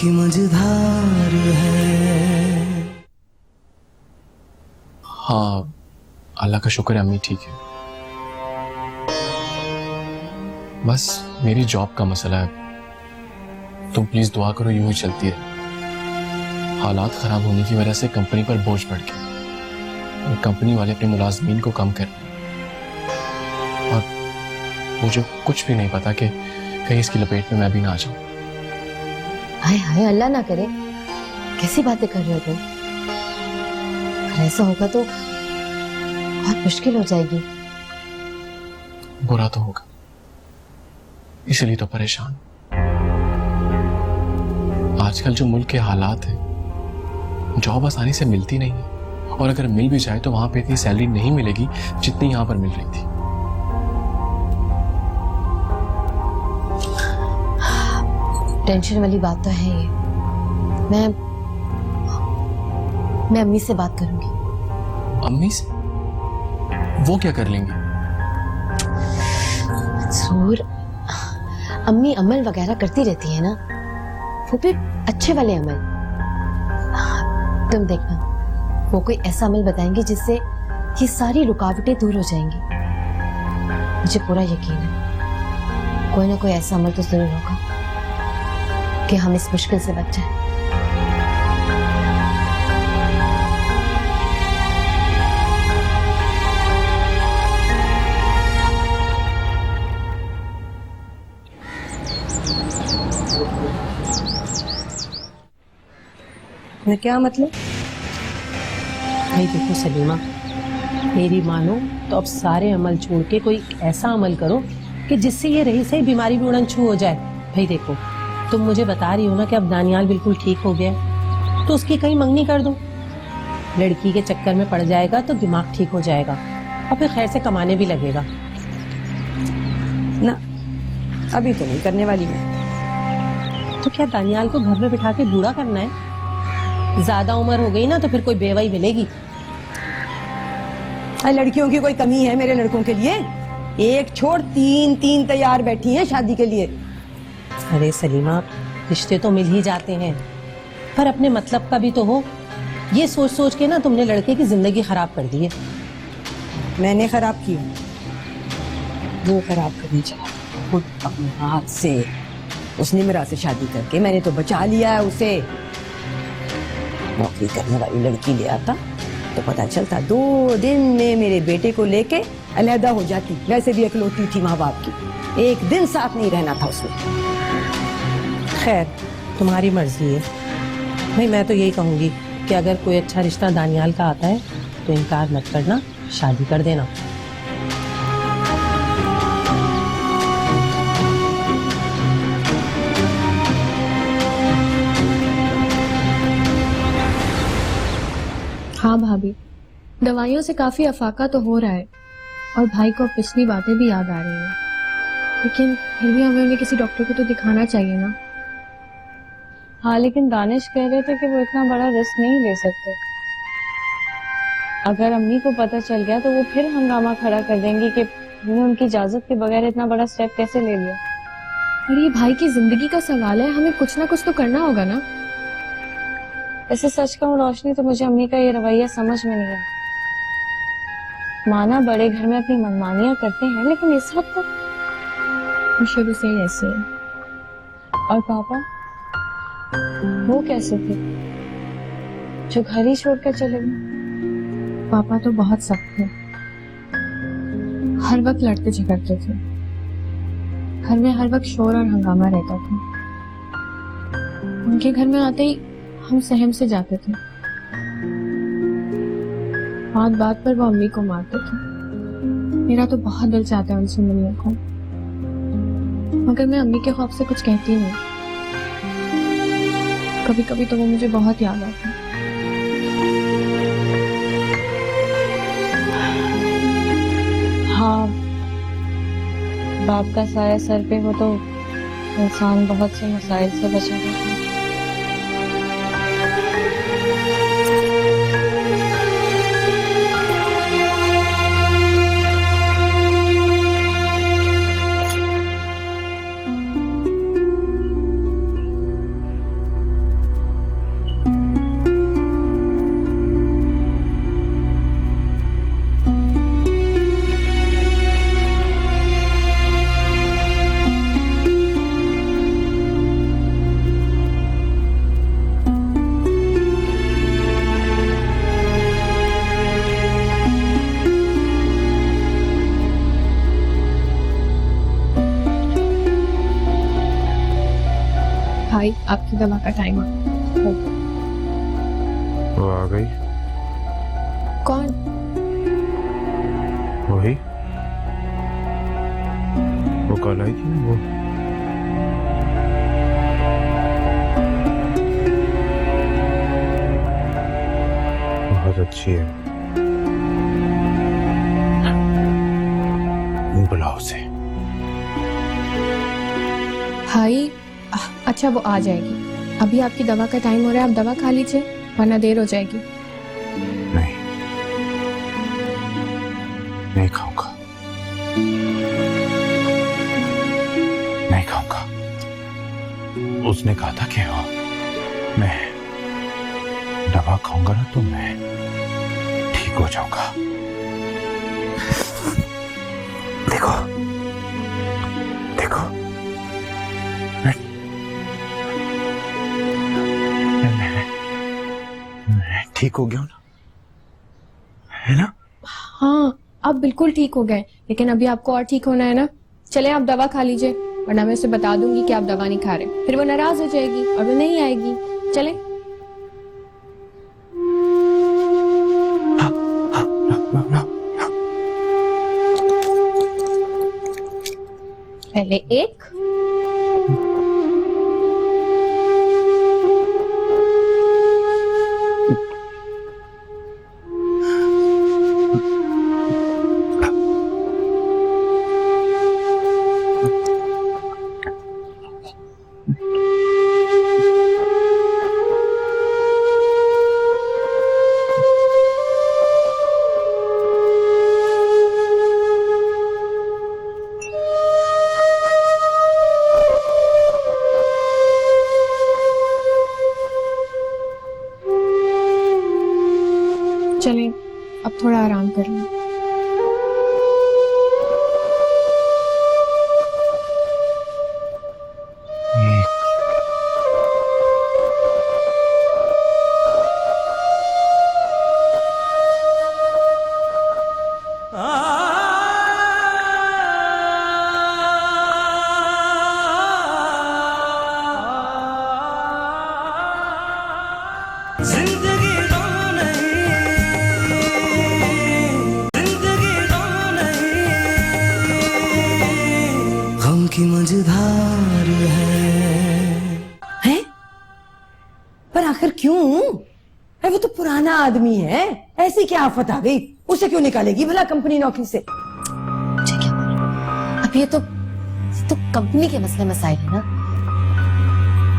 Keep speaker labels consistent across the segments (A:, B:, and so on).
A: की मझधार है।
B: हाँ, अल्लाह का शुक्र है अम्मी ठीक है। बस मेरी जॉब का मसला है, तुम प्लीज दुआ करो यूं ही चलती है। हालात खराब होने की वजह से कंपनी पर बोझ बढ़ गया और कंपनी वाले अपने मुलाजमीन को कम कर, और मुझे कुछ भी नहीं पता कि कहीं इसकी लपेट में मैं भी ना आ जाऊं।
C: हाय हाय, अल्लाह ना करे, कैसी बातें कर रहे हो तुम? अगर ऐसा होगा तो बहुत मुश्किल हो जाएगी।
B: बुरा तो होगा, इसलिए तो परेशान। आजकल जो मुल्क के हालात हैं, जॉब आसानी से मिलती नहीं है, और अगर मिल भी जाए तो वहां पे इतनी सैलरी नहीं मिलेगी जितनी यहां पर मिल रही थी।
C: टेंशन वाली बात तो है ये। मैं अम्मी से बात करूंगी।
B: अम्मी से? वो क्या कर लेंगी?
C: मंसूर, अम्मी अमल वगैरह करती रहती है ना, वो भी अच्छे वाले अमल। तुम देखना, वो कोई ऐसा अमल बताएंगे जिससे ये सारी रुकावटें दूर हो जाएंगी। मुझे पूरा यकीन है कोई ना कोई ऐसा अमल तो जरूर होगा कि हम इस मुश्किल से बच जाएं।
D: क्या मतलब?
E: भाई देखो सलीमा, मेरी मानो तो अब सारे अमल छोड़ के कोई ऐसा अमल करो कि जिससे ये रही सही बीमारी भी उड़न छू हो जाए। भाई देखो, तुम मुझे बता रही हो ना कि अब दानियाल बिल्कुल ठीक हो गया, तो उसकी कहीं मंगनी कर दो। लड़की के चक्कर में पड़ जाएगा तो दिमाग ठीक हो जाएगा और फिर खैर से कमाने भी लगेगा।
D: ना, अभी तो नहीं करने वाली मैं।
E: तो क्या दानियाल को घर में बिठा के बूढ़ा करना है? ज्यादा उम्र हो गई ना तो फिर कोई बेवाई मिलेगी।
D: लड़कियों की कोई कमी है मेरे लड़कों के लिए? एक छोड़ तीन तीन तैयार बैठी हैं शादी के लिए।
E: अरे सलीमा, रिश्ते तो मिल ही जाते हैं, पर अपने मतलब का भी तो हो। ये सोच सोच के ना तुमने लड़के की जिंदगी खराब कर दी है।
D: मैंने खराब की? वो खराब करनी चाहिए खुद अपने हाथ से। उसने मेरा से शादी करके मैंने तो बचा लिया है उसे। नौकरी करने वाली लड़की ले आता तो पता चलता 2 दिन में मेरे बेटे को लेके अलहदा हो जाती। वैसे भी इकलौती थी माँ बाप की, एक दिन साथ नहीं रहना था उसमें।
E: खैर, तुम्हारी मर्जी है भाई। मैं तो यही कहूंगी कि अगर कोई अच्छा रिश्ता दानियाल का आता है तो इनकार मत करना, शादी कर देना।
F: हाँ भाभी, दवाइयों से काफी अफाका तो हो रहा है और भाई को पिछली बातें भी याद आ रही हैं, लेकिन फिर भी हमें उन्हें किसी डॉक्टर को तो दिखाना चाहिए ना।
G: हाँ, लेकिन दानिश कह रहे थे कि वो इतना बड़ा रिस्क नहीं ले सकते। अगर अम्मी को पता चल गया तो वो फिर हंगामा खड़ा कर देंगी कि हमने उनकी इजाजत के बगैर इतना बड़ा स्टेप कैसे ले लिया।
F: और ये भाई की जिंदगी का सवाल है, हमें कुछ ना कुछ तो करना होगा ना।
G: वैसे सच कहूं रोशनी, तो मुझे अम्मी का ये रवैया समझ में नहीं आया। माना बड़े घर में अपनी मनमानियां करते हैं, लेकिन इस हद तक।
F: मुझे भी सही ऐसे है।
G: और पापा, वो कैसे थे जो घर ही छोड़कर चले गए?
F: पापा तो बहुत सख्त थे, हर वक्त लड़ते झगड़ते थे, घर में हर वक्त शोर और हंगामा रहता था। उनके घर में आते ही हम सहम से जाते थे। बात बात पर वो अम्मी को मारते थे। मेरा तो बहुत दिल चाहता है उनसे मिलने को, मगर मैं अम्मी के खौफ से कुछ कहती नहीं। कभी कभी तो वो मुझे बहुत याद आती है।
G: हाँ, बाप का साया सर पे हो तो इंसान बहुत से मसाइल से बचा रहता है।
F: भाई आपकी दवा का टाइम आ
H: वो आ गई।
F: कौन?
H: वही वो कल आई थी ना, वो बहुत अच्छी है। बुलाओ से।
F: भाई अच्छा वो आ जाएगी, अभी आपकी दवा का टाइम हो रहा है, आप दवा खा लीजिए वरना देर हो जाएगी।
H: नहीं, नहीं खाऊंगा, नहीं खाऊंगा। उसने कहा था कि मैं दवा खाऊंगा ना तो मैं ठीक हो जाऊंगा। देखो देखो, मैं ठीक हो गया हूं ना, है ना?
F: हाँ आप बिल्कुल ठीक हो गए, लेकिन अभी आपको और ठीक होना है ना। चले आप दवा खा लीजिए वरना मैं उसे बता दूंगी कि आप दवा नहीं खा रहे, फिर वो नाराज हो जाएगी और वो नहीं आएगी। चले। पहले एक, चलें अब थोड़ा आराम कर लें।
A: जिंदगी दो नहीं, जिंदगी दो नहीं, गम की मझधार है।
D: पर आखिर क्यों? अरे वो तो पुराना आदमी है, ऐसी क्या आफत आ गई? उसे क्यों निकालेगी भला कंपनी नौकरी से?
C: मुझे क्या मालूम? अब ये तो कंपनी के मसले मसाइल है ना।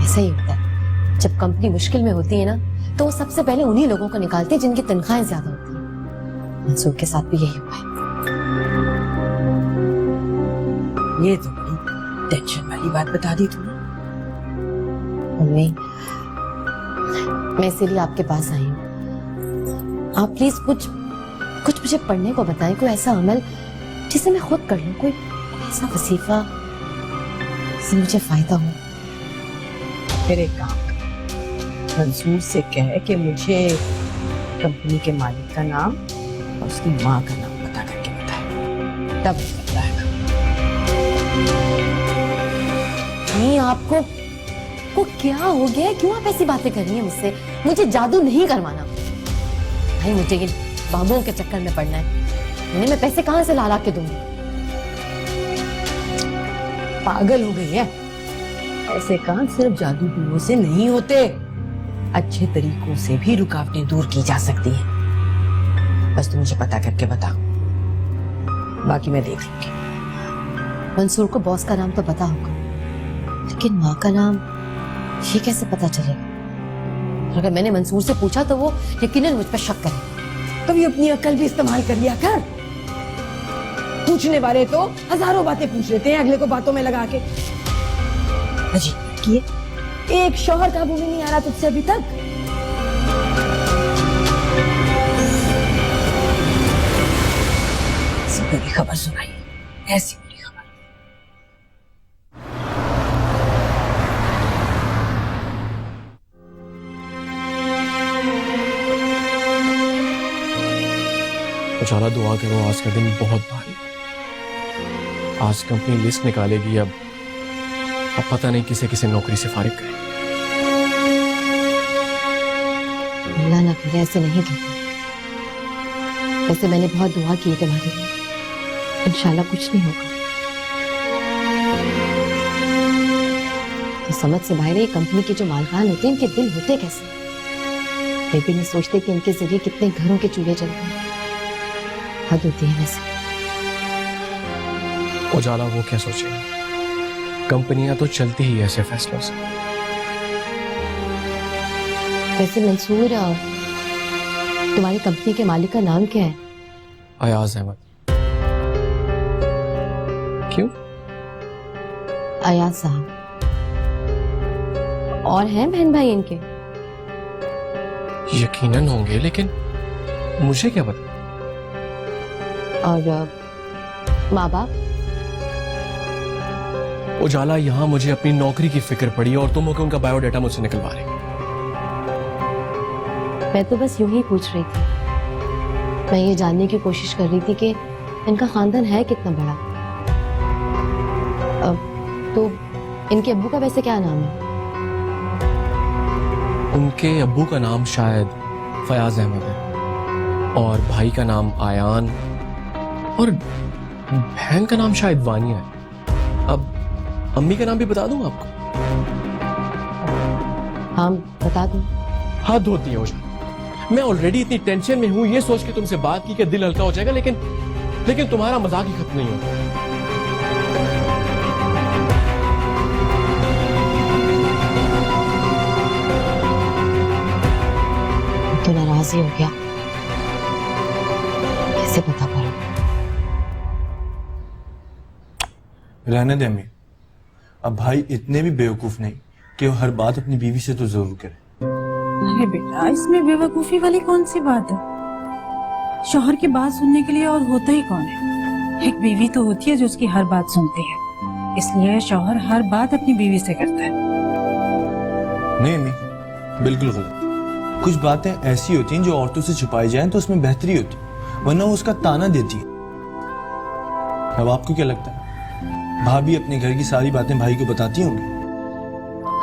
C: ऐसा ही होता है, जब कंपनी मुश्किल में होती है ना तो वो सबसे पहले उन्हीं लोगों को निकालती है जिनकी तनख्वाहें ज्यादा होती हैं। मंसूर के साथ भी यही हुआ है।
D: ये तो बड़ी टेंशन वाली बात बता दी तूने।
C: मम्मी मैं इसीलिए आपके पास आई हूँ, आप प्लीज कुछ मुझे पढ़ने को बताएं, कोई ऐसा अमल जिसे मैं खुद कर लूं, कोई ऐसा वजीफा जिससे मुझे फायदा हो।
D: फिर एक काम कर, मंसूर से कह कि मुझे कंपनी के मालिक का नाम और उसकी माँ का नाम पता करके बताए, तब बताएगा।
C: नहीं आपको क्या हो गया है? क्यों आप ऐसी बातें कर रही हैं मुझसे? मुझे जादू नहीं करवाना भाई, मुझे इन बाबुओं के चक्कर में पड़ना है। मैं पैसे कहां से ला के दूंगी?
D: पागल हो गई है, ऐसे काम सिर्फ जादू टूनों से नहीं होते, अच्छे तरीकों से भी रुकावटें दूर की जा सकती हैं। बस तुम मुझे पता करके बता, बाकी मैं देख लूंगी।
C: मंसूर को बॉस का नाम तो पता होगा, लेकिन माँ का नाम ये कैसे पता चलेगा? अगर मैंने मंसूर से पूछा तो वो यकीनन मुझ पर शक करेगा।
D: कभी अपनी अक्ल भी इस्तेमाल कर लिया कर। पूछने वाले तो हजारों बातें पूछ लेते हैं अगले को बातों में लगा के। अजीब किए, एक शौहर काबू में नहीं आ रहा तुझसे अभी तक। ऐसी बड़ी खबर सुनाई, ऐसी बड़ी खबर।
B: उजाला दुआ करो, आज का दिन बहुत भारी है। आज कंपनी लिस्ट निकालेगी, अब पता नहीं किसे किसे नौकरी से फारिग करें।
C: अल्लाह ना करे ऐसे नहीं कहते। वैसे मैंने बहुत दुआ की है तुम्हारे लिए, इंशाल्लाह कुछ नहीं होगा। तो समझ से बाहर है, कंपनी के जो मालकान होते हैं इनके दिल होते कैसे? वे भी नहीं सोचते कि इनके जरिए कितने घरों के चूल्हे जलते हैं। हद होती है वैसे।
B: उजाला वो क्या सोचेगा, कंपनियां तो चलती ही ऐसे फैसलों से।
C: वैसे मंसूर, तुम्हारी कंपनी के मालिक का नाम क्या है?
B: अयाज अहमद। क्यों?
C: अयाज साहब। और हैं बहन भाई इनके?
B: यकीनन होंगे, लेकिन मुझे क्या पता।
C: और माँ बाप?
B: उजाला, यहां मुझे अपनी नौकरी की फिक्र पड़ी और तुम होकर उनका बायोडाटा मुझसे निकलवा रहे।
C: मैं तो बस यूं ही पूछ रही थी। मैं ये जानने की कोशिश कर रही थी कि इनका खानदान है कितना बड़ा। तो इनके अब्बू का वैसे क्या नाम है?
B: उनके अब्बू का नाम शायद फयाज अहमद है और भाई का नाम आयान और बहन का नाम शायद वानिया है। अब अम्मी का नाम भी बता दूं आपको?
C: हाँ बता दो।
B: हद होती है उजाला, मैं ऑलरेडी इतनी टेंशन में हूं, ये सोच के तुमसे बात की कि दिल हल्का हो जाएगा, लेकिन तुम्हारा मजाक ही खत्म नहीं होता।
C: तो नाराज ही हो गया, कैसे पता करूं?
H: रहने दे अम्मी, अब भाई इतने भी बेवकूफ नहीं कि वो हर बात अपनी बीवी से तो जरूर करे।
I: अरे बेटा, इसमें बेवकूफी वाली कौन सी बात है? शौहर की बात सुनने के लिए और होता ही कौन है? एक बीवी तो होती है जो उसकी हर बात सुनती है, इसलिए शौहर हर बात अपनी बीवी से करता है।
H: नहीं अम्मी, बिल्कुल गलत। कुछ बातें ऐसी होती हैं जो औरतों से छुपाई जाएं तो उसमें बेहतरी होती, वरना वो उसका ताना देती है। अब आपको क्या लगता है, भाभी अपने घर की सारी बातें भाई को बताती होंगी?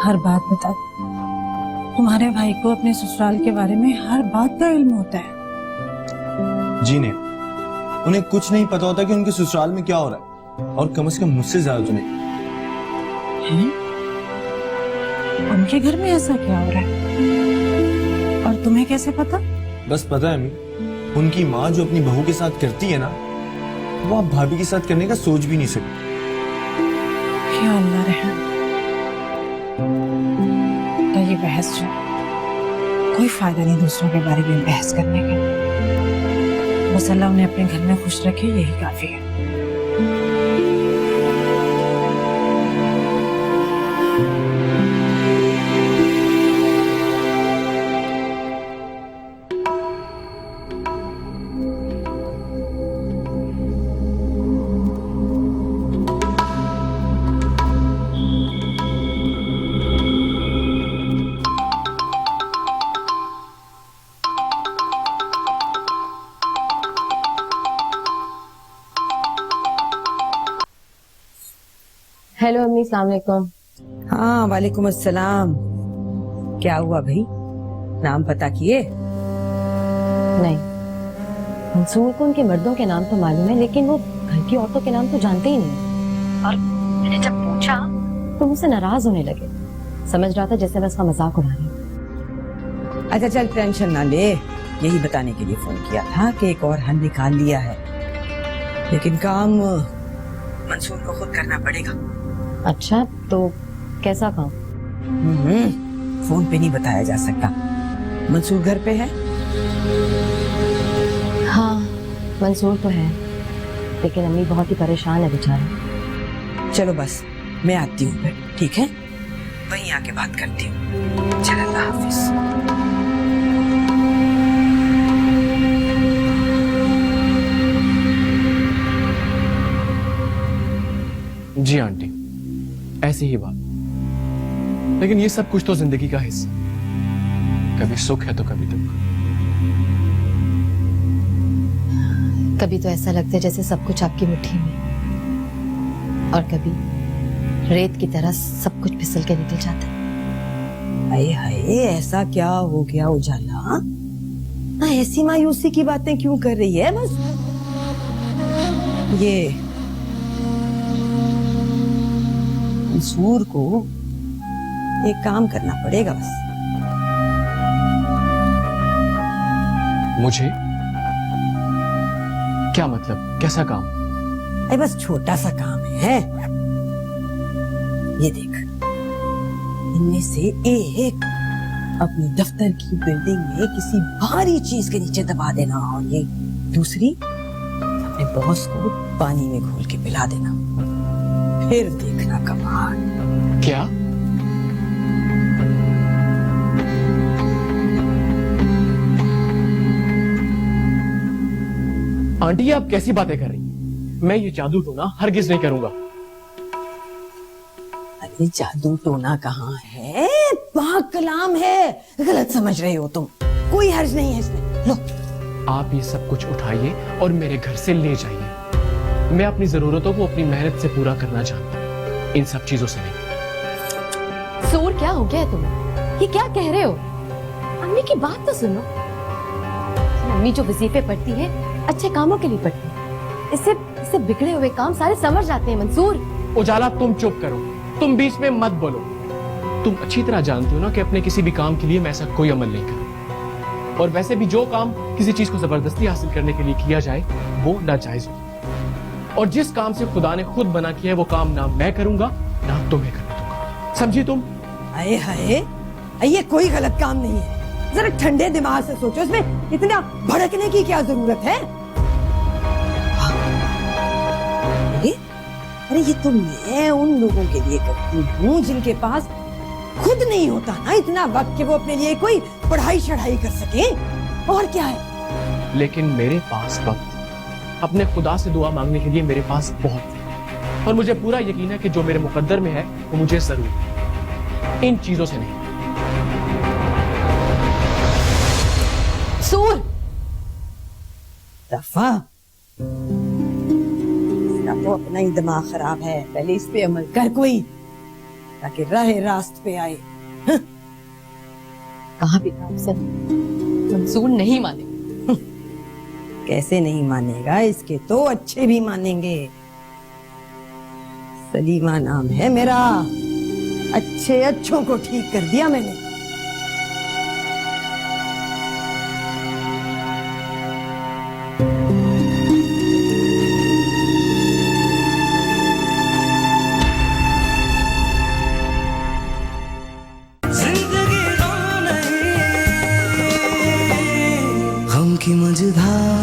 I: हर बात बता। तुम्हारे भाई को अपने ससुराल के बारे में हर बात का इल्म होता है।
H: जी नहीं, उन्हें कुछ नहीं पता होता कि उनके ससुराल में क्या हो रहा है, और कम से कम मुझसे ज्यादा तो नहीं।
I: हैं? उनके घर में ऐसा क्या हो रहा है और तुम्हें कैसे पता?
H: बस पता है अम्मी, उनकी माँ जो अपनी बहू के साथ करती है ना, वो आप भाभी के साथ करने का सोच भी नहीं सकती।
I: क्या अल्लाह रहम। तो ये बहस जो, कोई फायदा नहीं दूसरों के बारे में बहस करने का। बस अल्लाह उन्हें अपने घर में खुश रखे, यही काफी है।
C: हेलो अम्मी, सलाम अलैकुम।
D: हाँ वालेकुम अस्सलाम। क्या हुआ भाई, नाम पता किए?
C: नहीं, मंसूर को उनके मर्दों के नाम तो मालूम है, लेकिन वो घर की औरतों के नाम तो जानते ही नहीं। और मैंने जब पूछा तो मुझसे नाराज होने लगे। समझ रहा था जैसे मैं उसका मजाक उड़ा रही हूँ।
D: अच्छा चल, टेंशन ना ले, यही बताने के लिए फोन किया था कि एक और हल निकाल लिया है, लेकिन काम मंसूर को खुद करना पड़ेगा।
C: अच्छा, तो कैसा काम?
D: फोन पे नहीं बताया जा सकता। मंसूर घर पे है?
C: हाँ, मंसूर तो है, लेकिन अम्मी बहुत ही परेशान है बेचारा।
D: चलो बस मैं आती हूँ फिर, ठीक है? वहीं आके बात करती हूँ। चल, अल्लाह हाफिज।
B: जी आंटी, ऐसी ही बात, लेकिन ये सब कुछ तो जिंदगी का हिस्सा, कभी सुख है तो कभी दुख।
C: कभी तो ऐसा लगता है जैसे सब कुछ आपकी मुट्ठी में, और कभी रेत की तरह सब कुछ फिसल के निकल जाता है।
D: हाय हाय, ऐसा क्या हो गया उजाला? ऐसी मायूसी की बातें क्यों कर रही है? बस ये मंसूर को एक काम करना पड़ेगा बस।
B: मुझे क्या मतलब? कैसा काम?
D: अरे बस छोटा सा काम है। ये देख, इनमें से एक अपने दफ्तर की बिल्डिंग में किसी भारी चीज के नीचे दबा देना, और ये दूसरी अपने बॉस को पानी में घोल के पिला देना। फिर देखना कमाल।
B: क्या? आंटी ये आप कैसी बातें कर रही हैं? मैं ये जादू टोना हरगिज नहीं करूंगा।
D: अरे जादू टोना कहाँ है? पाक कलाम है। गलत समझ रहे हो तुम। कोई हर्ज नहीं है इसमें। लो,
B: आप ये सब कुछ उठाइए और मेरे घर से ले जाइए। मैं अपनी जरूरतों को अपनी मेहनत से पूरा करना चाहता हूँ, इन सब चीजों से नहीं।
C: सूर क्या हो गया है तुम्हें? ये क्या कह रहे हो? अम्मी की बात तो सुनो। अम्मी जो वजीफे पढ़ती है अच्छे कामों के लिए पढ़ती है। इससे बिगड़े हुए काम सारे समझ जाते हैं मंसूर।
B: उजाला तुम चुप करो, तुम बीच में मत बोलो। तुम अच्छी तरह जानती हो ना कि अपने किसी भी काम के लिए मैं ऐसा कोई अमल नहीं करूं। और वैसे भी जो काम किसी चीज को जबरदस्ती हासिल करने के लिए किया जाए वो नाजायज हो। और जिस काम से खुदा ने खुद बना किया है वो काम ना मैं करूंगा ना तुम्हें करने दूंगा। समझी तुम?
D: हाय हाय, ये कोई गलत काम नहीं है। जरा ठंडे दिमाग से सोचो, इसमें इतना भड़कने की क्या जरूरत है? अरे ये तो मैं उन लोगों के लिए करती हूँ जिनके पास खुद नहीं होता ना इतना वक्त कि वो अपने लिए कोई पढ़ाई शढ़ाई कर सके। और क्या है?
B: लेकिन मेरे पास वक्त अपने खुदा से दुआ मांगने के लिए मेरे पास बहुत है। और मुझे पूरा यकीन है कि जो मेरे मुकद्दर में है वो मुझे जरूर है, इन चीजों से नहीं।
C: सूर,
D: दफा तो अपना ही दिमाग खराब है। पहले इस पे अमल कर कोई, ताकि राह रास्त पे आए।
C: कहा भी था आपसे, मंसूर नहीं माने।
D: कैसे नहीं मानेगा? इसके तो अच्छे भी मानेंगे। सलीमा नाम है मेरा, अच्छे अच्छों को ठीक कर दिया मैंने।
A: जिंदगी तो नहीं, गम की मझधार